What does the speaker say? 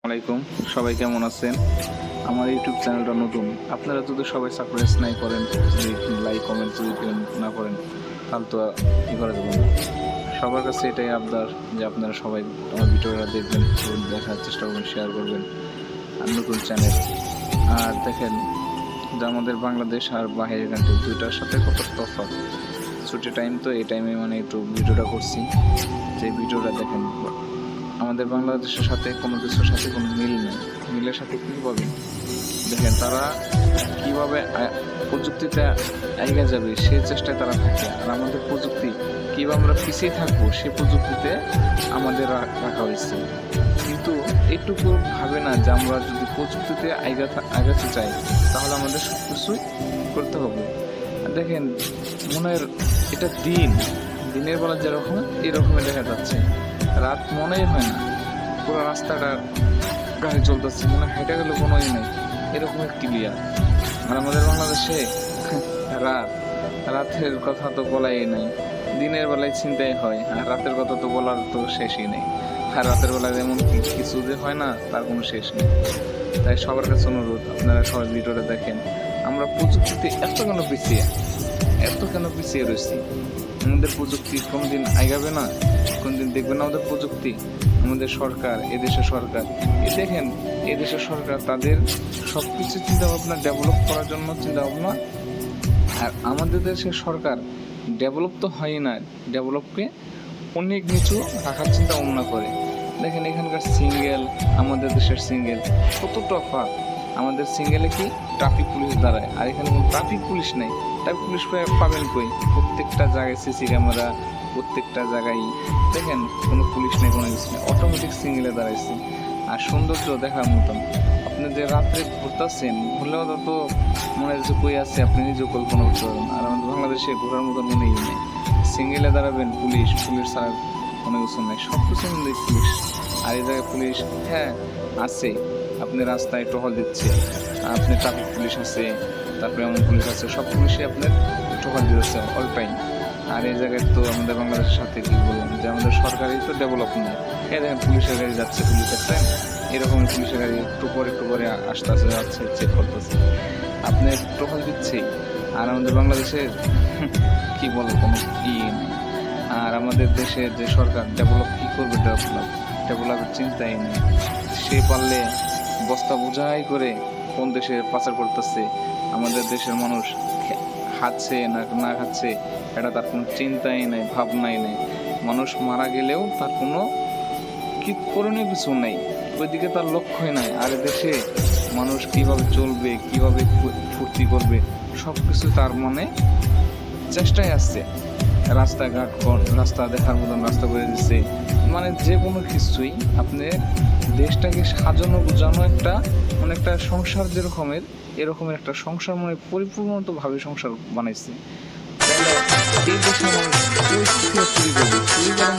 আলাইকুম, সবাই কেমন আছেন? আমার ইউটিউব চ্যানেলটা নতুন। আপনারা যদি সবাই সাবস্ক্রাইব নাই করেন, যদি লাইক কমেন্ট যদি না করেন, তাহলে তো করা যাবে না। সবার কাছে এটাই আবদার যে আপনারা সবাই আমার ভিডিওটা দেখবেন, দেখার চেষ্টা করবেন, শেয়ার করবেন। আর নতুন চ্যানেল, আর দেখেন যে আমাদের বাংলাদেশ আর বাহিরের কান্ট্রি দুইটার সাথে কত তফাৎ। ছুটি টাইম তো এই টাইমে একটু ভিডিওটা করছি, যে ভিডিওটা দেখেন। আমাদের বাংলাদেশের সাথে কোনো কিছুর সাথে কোনো মিল নেই। মিলের সাথে কী পাবেন দেখেন, তারা কীভাবে প্রযুক্তিতে এগিয়ে যাবে সেই চেষ্টায় তারা থাকে। আর আমাদের প্রযুক্তি কীভাবে আমরা পিছিয়ে থাকবো সে প্রযুক্তিতে আমাদের রাখা হয়েছে। কিন্তু এইটুকু ভাবে না যে আমরা যদি প্রযুক্তিতে আগাতে চাই তাহলে আমাদের সব কিছুই করতে হবে। দেখেন, মনের এটা দিনের বেলা যেরকম এরকমই দেখা যাচ্ছে, রাত মনেই হয় না। পুরো রাস্তাটা গাড়ি চলতেছে, মনে হেঁটে গেলে কোনোই নেই, এরকম ক্লিয়ার। আর আমাদের বাংলাদেশে রাতের কথা তো বলাই নাই, দিনের বেলায় চিন্তাই হয়, আর রাতের কথা তো বলার তো শেষই নেই। আর রাতের বেলায় যেমন কিছু যে হয় না তার কোনো শেষ নেই। তাই সবার কাছে অনুরোধ, আপনারা সবাই ভিডিওটা দেখেন। আমরা প্রযুক্তিতে এত কেন পিছিয়ে রয়েছি? আমাদের প্রযুক্তি কোনোদিন আগাবে না, কোনদিন দেখবে না আমাদের প্রযুক্তি। আমাদের সরকার, এদেশের সরকার, দেখেন এদেশের সরকার তাদের সব কিছু চিন্তাভাবনা ডেভেলপ করার জন্য চিন্তাভাবনা। আর আমাদের দেশের সরকার ডেভেলপ তো হয় না, ডেভেলপকে অনেক নিচু রাখার চিন্তা ভাবনা করে। দেখেন এখানকার সিঙ্গেল, আমাদের দেশের সিঙ্গেল কত তফাৎ। আমাদের সিঙ্গেলে কি ট্রাফিক পুলিশ দাঁড়ায়, আর এখানে কোনো ট্রাফিক পুলিশ নেই। ট্রাফিক পুলিশ পাবেন কই? প্রত্যেকটা জায়গায় সিসি ক্যামেরা, প্রত্যেকটা জায়গায় দেখেন কোনো পুলিশ নেই, কোনো কিছু নেই, অটোমেটিক সিঙ্গেলে দাঁড়াইছে। আর সৌন্দর্য দেখার মতন। আপনি যে রাত্রে ঘুরতেছেন, ঘুরলেও তো মনে হচ্ছে কই আছে আপনি নিজেও কল্পনা করতে পারবেন। আর আমাদের বাংলাদেশে ঘোরার মতন মনেই নেই। সিঙ্গেলে দাঁড়াবেন, পুলিশ ছাড়া কোনো কিছু নেই, সব কিছু মধ্যে পুলিশ। আর এই জায়গায় পুলিশ হ্যাঁ আছে, আপনি রাস্তায় টহল দিচ্ছে, আপনি ট্রাফিক পুলিশ আছে, তারপরে এমন পুলিশ আছে, সব পুলিশে আপনার টহল দিতেছে অল টাইম। আর এই জায়গায় তো আমাদের বাংলাদেশের সাথে কি বললাম যে আমাদের সরকারই তো ডেভেলপ নেই। দেখেন পুলিশের গাড়ি যাচ্ছে, পুলিশ দেখছেন এরকম পুলিশের গাড়ি একটু পরে আসতে যাচ্ছে, চেক করতেছে, আপনার টহল দিচ্ছে। আর আমাদের বাংলাদেশের কি বলে কোনো ই নেই। আর আমাদের দেশের যে সরকার ডেভেলপ কি করবে, ডেভেলপের চিন্তাই নেই। সে পারলে বস্তা বোঝাই করে কোন দেশে পাচার করতেছে, আমাদের দেশের মানুষ খাচ্ছে না খাচ্ছে এটা তার কোনো চিন্তাই নেই, ভাবনাই নেই। মানুষ মারা গেলেও তার কোনো করণীয় কিছু নেই, ওইদিকে তার লক্ষ্যই নাই। আর দেশে মানুষ কিভাবে চলবে, কিভাবে ফুর্তি করবে, সব কিছু তার মনে চেষ্টায় আসছে। রাস্তাঘাট, রাস্তা দেখার মতন রাস্তা করে দিচ্ছে, যে কোনো কিছুই আপনি দেশটাকে সাজানো বোঝানো একটা একটা সংসার যেরকমের, এরকমের একটা সংসার পরিপূর্ণভাবে সংসার বানাইছে। এই দেশের মানুষ চুরি করবে, চুরি করার